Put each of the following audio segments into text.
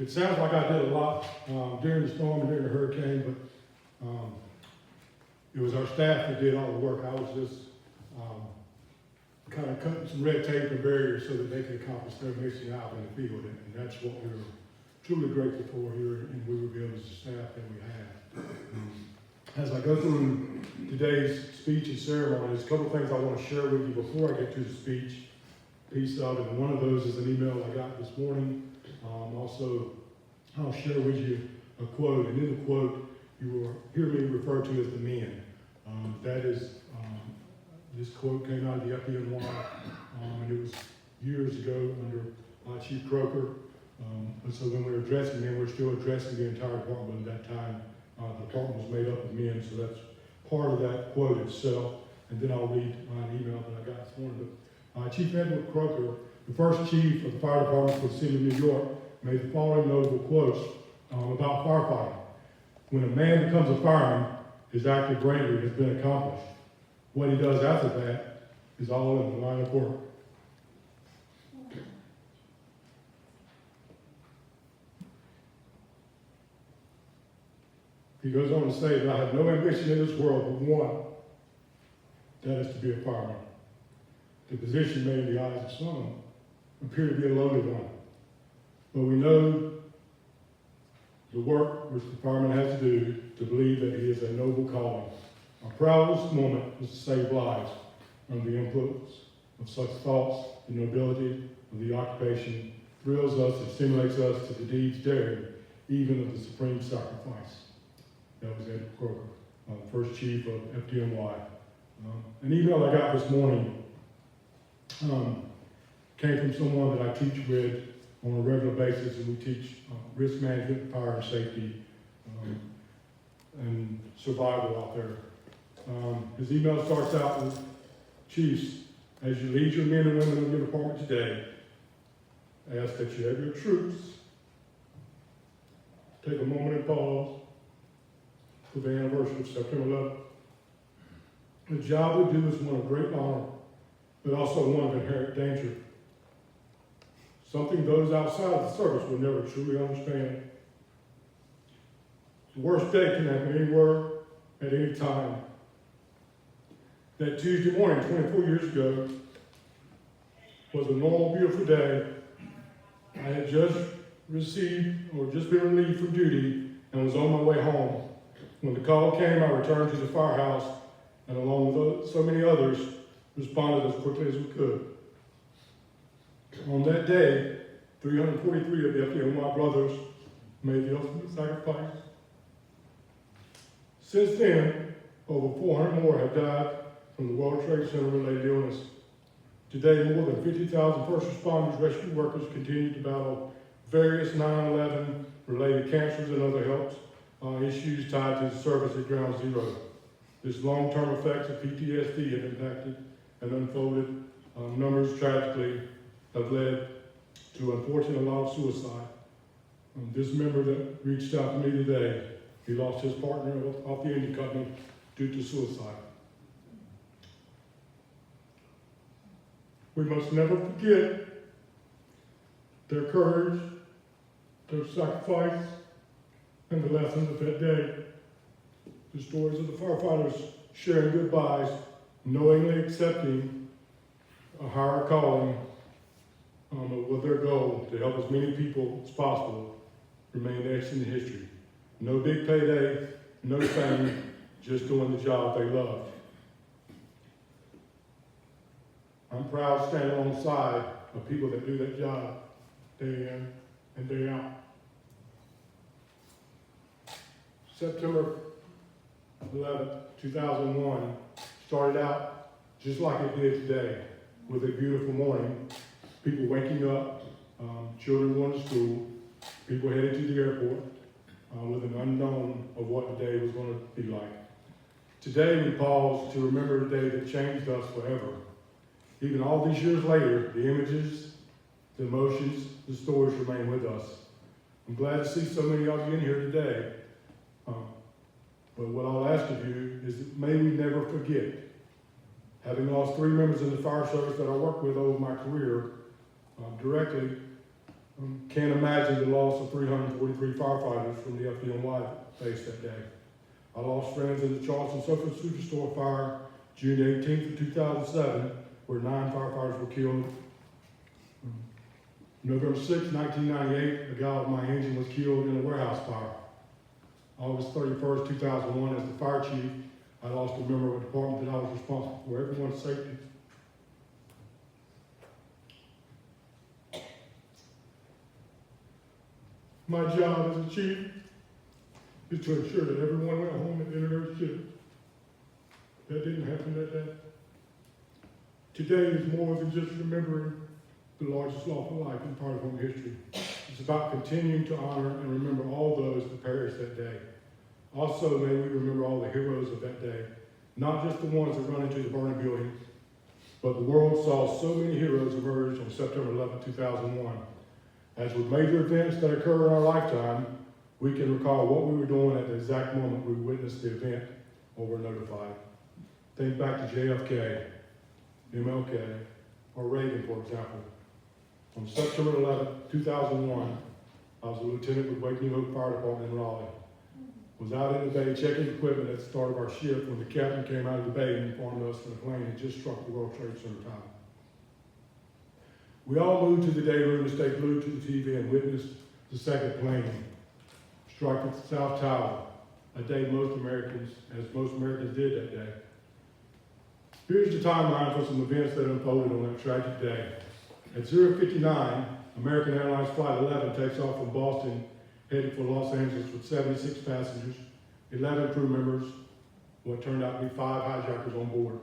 It sounds like I did a lot during the storm and during the hurricane, but it was our staff that did all the work. I was just kind of cutting some red tape and barriers so that they could accomplish their mission out in the field, and that's what we're truly grateful for here in Weaverville as the staff that we have. As I go through today's speech and ceremony, there's a couple of things I want to share with you before I get to the speech piece of it, and one of those is an email I got this morning. Also, I'll share with you a quote, and in the quote, you will hear me refer to as the men. That is, this quote came out of the FDNY, and it was years ago under Chief Croker. And so when we were addressing men, we're still addressing the entire department at that time. The department was made up of men, so that's part of that quote itself. And then I'll read an email that I got this morning. But, Chief Edward Croker, the first chief of the fire department for the city of New York, made the following notable quotes about firefighting. When a man becomes a fireman, his active bravery has been accomplished. What he does after that is all in the line of work. He goes on to say that I have no ambition in this world but one, that is to be a fireman. The position may in the eyes of some appear to be a lowly one, but we know the work which the fireman has to do to believe that he is a noble calling. Our proudest moment is to save lives under the influence of such thoughts. The nobility of the occupation thrills us and stimulates us to the deeds daring, even of the supreme sacrifice. That was Edward Croker, first chief of FDNY. An email I got this morning came from someone that I teach with on a regular basis, and we teach risk management, fire and safety, and survival out there. His email starts out with, Chiefs, as you lead your men and women in your department today, I ask that you have your troops take a moment and pause for the anniversary of September 11th. The job we do is one of great honor, but also one of inherent danger. Something those outside of the service will never truly understand. The worst day can happen anywhere, at any time. That Tuesday morning, 24 years ago, was a normal, beautiful day. I had just received, or just been relieved from duty, and was on my way home. When the call came, I returned to the firehouse, and along with so many others, responded as quickly as we could. On that day, 343 of the FDNY brothers made the ultimate sacrifice. Since then, over 400 more have died from the World Trade Center-related illness. Today, more than 50,000 first responders, rescue workers continue to battle various 9/11 related cancers and other health issues tied to the service at Ground Zero. This long-term effects of PTSD have impacted and unfolded. Numbers tragically have led to, unfortunately, a lot of suicide. This member that reached out to me today, he lost his partner off the Indy Company due to suicide. We must never forget their courage, their sacrifice, and the lessons of that day. The stories of the firefighters sharing goodbyes, knowingly accepting a higher calling with their goal to help as many people as possible remain etched in history. No big payday, no fame, just doing the job they loved. I'm proud to stand alongside of people that do that job day in and day out. September 11th, 2001 started out just like it did today, with a beautiful morning, people waking up, children going to school, people headed to the airport with an unknown of what the day was going to be like. Today we pause to remember a day that changed us forever. Even all these years later, the images, the emotions, the stories remain with us. I'm glad to see so many of you in here today. But what I'll ask of you is that may we never forget, having lost 3 members in the fire service that I worked with over my career directly, Can't imagine the loss of 343 firefighters from the FDNY faced that day. I lost friends in the Charleston Surface Superstore fire June 18th of 2007, where 9 firefighters were killed. November 6, 1998, a guy with my engine was killed in a warehouse fire. August 31st, 2001, as the fire chief, I lost a member of a department that I was responsible for everyone's safety. My job as a chief is to ensure that everyone went home at the end of their shift. That didn't happen that day. Today is more than just remembering the largest loss of life in part of home history. It's about continuing to honor and remember all those that perished that day. Also, may we remember all the heroes of that day, not just the ones that run into the burning buildings, but the world saw so many heroes emerge on September 11, 2001. As with major events that occur in our lifetime, we can recall what we were doing at the exact moment we witnessed the event or were notified. Think back to JFK, MLK, or Reagan, for example. On September 11, 2001, I was a lieutenant with Wake New Hope Fire Department in Raleigh. Was out in the bay checking equipment at the start of our shift when the captain came out of the bay and informed us that the plane had just struck the World Trade Center tower. We all moved to the day room and stayed glued to the TV and witnessed the second plane strike at the South Tower, a day most Americans did that day. Here's the timeline for some events that unfolded on that tragic day. At 0:59, American Airlines Flight 11 takes off from Boston, headed for Los Angeles with 76 passengers, 11 crew members, what turned out to be 5 hijackers on board.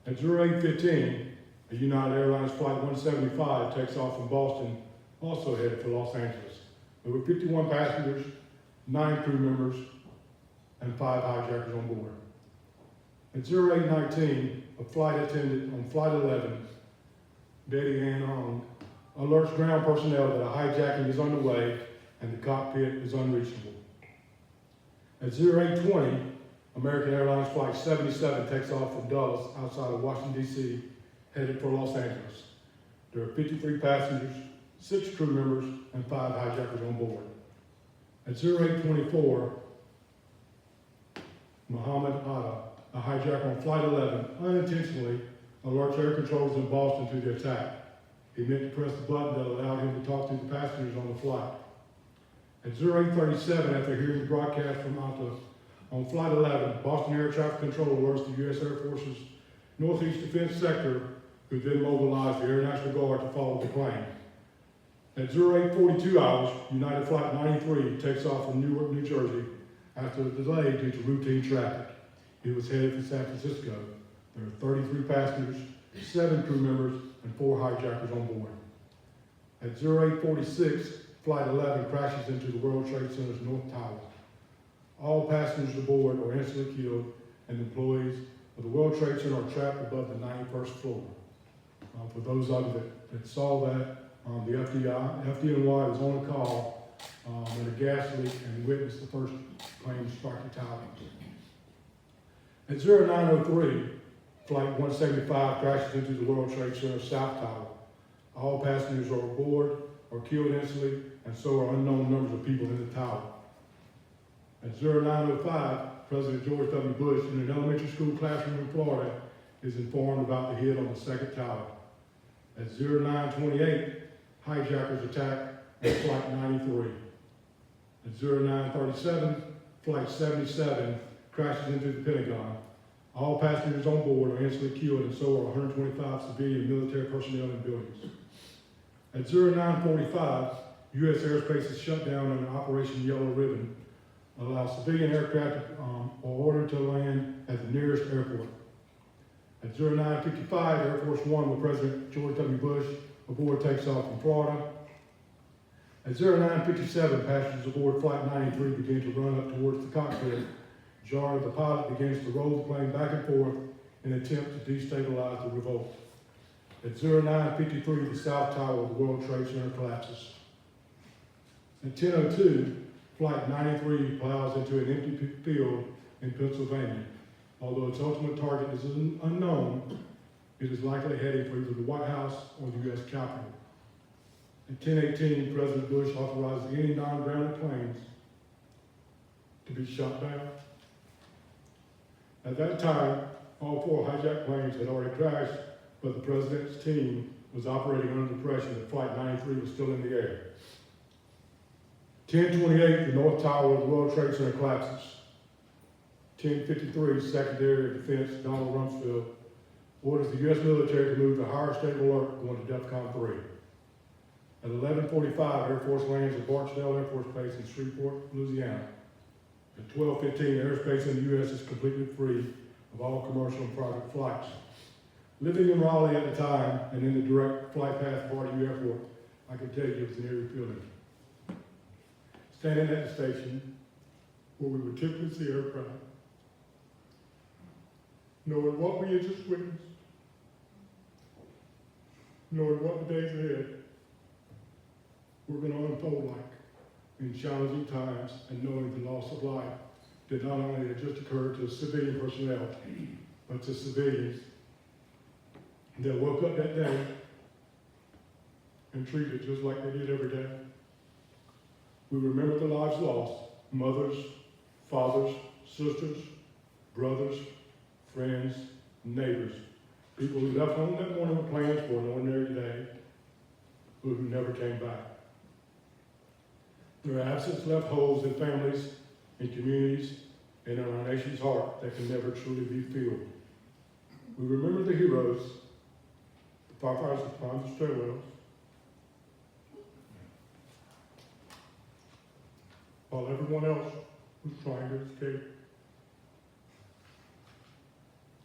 At 08:15, a United Airlines Flight 175 takes off from Boston, also headed for Los Angeles. There were 51 passengers, 9 crew members, and 5 hijackers on board. At 08:19, a flight attendant on Flight 11, Betty Ann Arnold, alerts ground personnel that a hijacking is underway and the cockpit is unreachable. At 08:20, American Airlines Flight 77 takes off from Dulles outside of Washington, D.C., headed for Los Angeles. There are 53 passengers, 6 crew members, and 5 hijackers on board. At 08:24, Muhammad Atta, a hijacker on Flight 11, unintentionally alerts air controllers in Boston to the attack. He meant to press the button that allowed him to talk to the passengers on the flight. At 08:37, after hearing the broadcast from Atta on Flight 11, Boston Air Traffic Control alerts the U.S. Air Force's Northeast Defense Sector, who then mobilized the Air National Guard to follow the plane. At 08:42 hours, United Flight 93 takes off from Newark, New Jersey, after a delay due to routine traffic. It was headed for San Francisco. There are 33 passengers, 7 crew members, and 4 hijackers on board. At 08:46, Flight 11 crashes into the World Trade Center's North Tower. All passengers aboard are instantly killed, and employees of the World Trade Center are trapped above the 91st floor. For those of you that saw that, the FDNY was on a call at a gas leak and witnessed the first plane strike the tower. At 09:03, Flight 175 crashes into the World Trade Center South Tower. All passengers are aboard or killed instantly, and so are unknown numbers of people in the tower. At 09:05, President George W. Bush, in an elementary school classroom in Florida, is informed about the hit on the second tower. At 09:28, hijackers attack on Flight 93. At 09:37, Flight 77 crashes into the Pentagon. All passengers on board are instantly killed, and so are 125 civilian military personnel in buildings. At 09:45, U.S. airspace is shut down under Operation Yellow Ribbon, allows civilian aircraft are ordered to land at the nearest airport. At 09:55, Air Force One with President George W. Bush aboard takes off from Florida. At 09:57, passengers aboard Flight 93 begin to run up towards the cockpit. Jar, the pilot, begins to roll the plane back and forth in an attempt to destabilize the revolt. At 09:53, the South Tower of the World Trade Center collapses. At 10:02, Flight 93 plows into an empty field in Pennsylvania. Although its ultimate target is unknown, it is likely heading for either the White House or the U.S. Capitol. In 1018, President Bush authorized any non-grounded planes to be shot down. At that time, all 4 hijacked planes had already crashed, but the president's team was operating under the impression that Flight 93 was still in the air. 10:28, the North Tower of the World Trade Center collapses. 10:53, Secretary of Defense Donald Rumsfeld orders the U.S. military to move to higher state of alert going to DEFCON 3. At 11:45, Air Force lands at Barksdale Air Force Base in Shreveport, Louisiana. At 12:15, airspace in the U.S. is completely free of all commercial and private flights. Living in Raleigh at the time and in the direct flight path of RDU Airport, I can tell you it was an eerie feeling. Standing at the station where we would typically see aircraft, knowing what we had just witnessed, knowing what the days ahead were going to unfold like in challenging times, and knowing the loss of life that not only had just occurred to civilian personnel, but to civilians that woke up that day and treated just like they did every day. We remember the lives lost, mothers, fathers, sisters, brothers, friends, neighbors, people who left home that morning with plans for an ordinary day, but who never came back. Their absence left holes in families, in communities, and in our nation's heart that can never truly be filled. We remember the heroes, the firefighters that climbed the stairwells, while everyone else was trying to escape.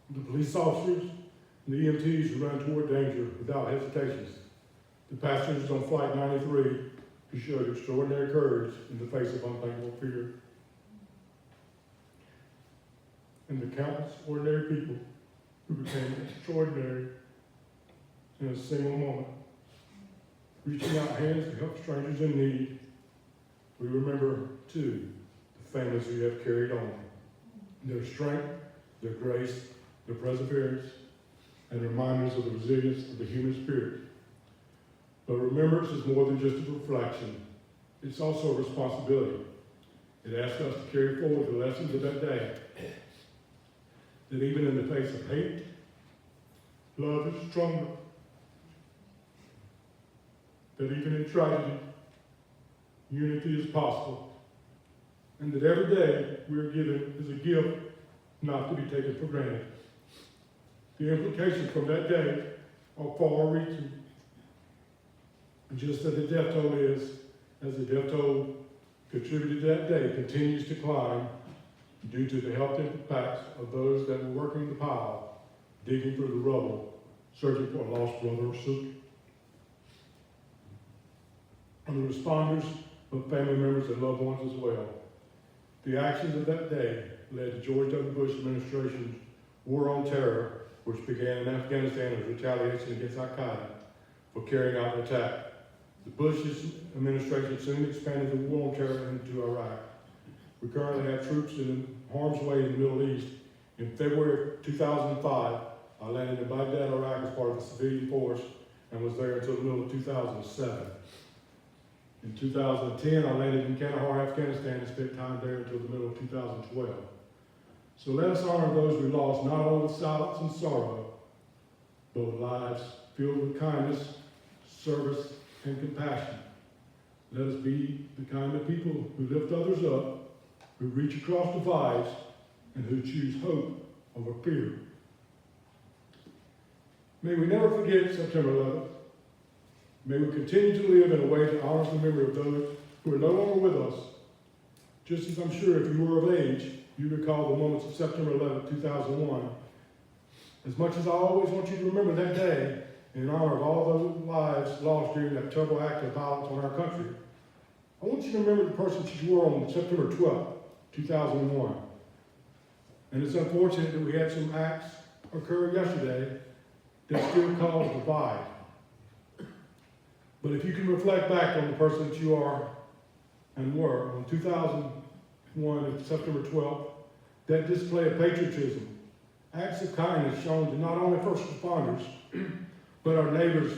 The police officers and the EMTs who ran toward danger without hesitations. The passengers on Flight 93 who showed extraordinary courage in the face of unthinkable fear. And the countless ordinary people who became extraordinary in a single moment, reaching out hands to help strangers in need. We remember, too, the families who have carried on. Their strength, their grace, their perseverance, and reminders of the resilience of the human spirit. But remembrance is more than just a reflection. It's also a responsibility. It asks us to carry forward the lessons of that day. That even in the face of hate, love is stronger. That even in tragedy, unity is possible. And that every day we are given is a gift not to be taken for granted. The implications from that day are far-reaching. Just as the death toll is, as the death toll contributed that day continues to climb due to the health impacts of those that were working the pile, digging through the rubble, searching for a lost brother or sister. And the responders, but family members and loved ones as well. The actions of that day led to George W. Bush administration's War on Terror, which began in Afghanistan as retaliation against Al-Qaeda for carrying out an attack. The Bush administration soon expanded the War on Terror into Iraq. We currently have troops in harm's way in the Middle East. In February of 2005, I landed in Baghdad, Iraq as part of the civilian force and was there until the middle of 2007. In 2010, I landed in Kandahar, Afghanistan, and spent time there until the middle of 2012. So let us honor those we lost, not only with silence and sorrow, but with lives filled with kindness, service, and compassion. Let us be the kind of people who lift others up, who reach across divides, and who choose hope over fear. May we never forget September 11th. May we continue to live in a way that honors the memory of those who are no longer with us. Just as I'm sure if you were of age, you recall the moments of September 11th, 2001. As much as I always want you to remember that day in honor of all those lives lost during that terrible act of violence on our country, I want you to remember the person that you were on September 12th, 2001. And it's unfortunate that we had some acts occur yesterday that still cause divide. But if you can reflect back on the person that you are and were on 2001 and September 12th, that display of patriotism, acts of kindness shown to not only first responders, but our neighbors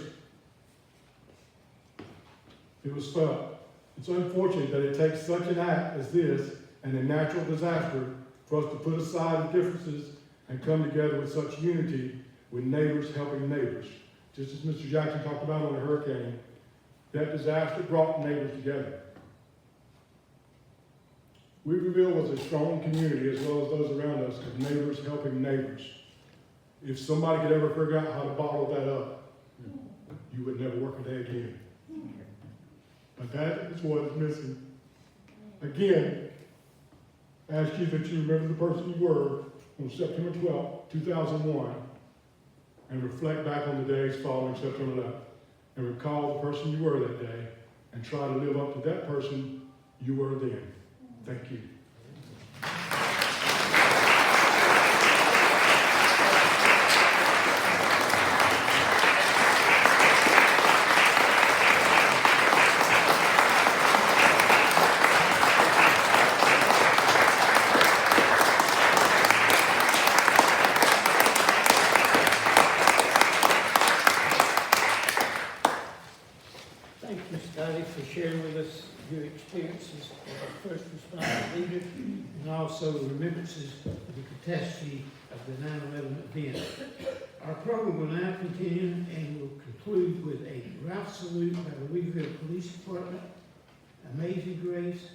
It was felt. It's unfortunate that it takes such an act as this and a natural disaster for us to put aside the differences and come together with such unity with neighbors helping neighbors. Just as Mr. Jackson talked about on the hurricane, that disaster brought neighbors together. Weaverville was a strong community as well as those around us of neighbors helping neighbors. If somebody could ever figure out how to bottle that up, you would never work a day again. But that is what is missing. Again, I ask you that you remember the person you were on September 12, 2001, and reflect back on the days following September 11th, and recall the person you were that day, and try to live up to that person you were then. Thank you. Thank you, Scottie, for sharing with us your experiences as a first responder leader and also the remembrances of the catastrophe of the 9/11 event. Our program will now continue and will conclude with a route salute by the Weaverville Police Department, Amazing Grace,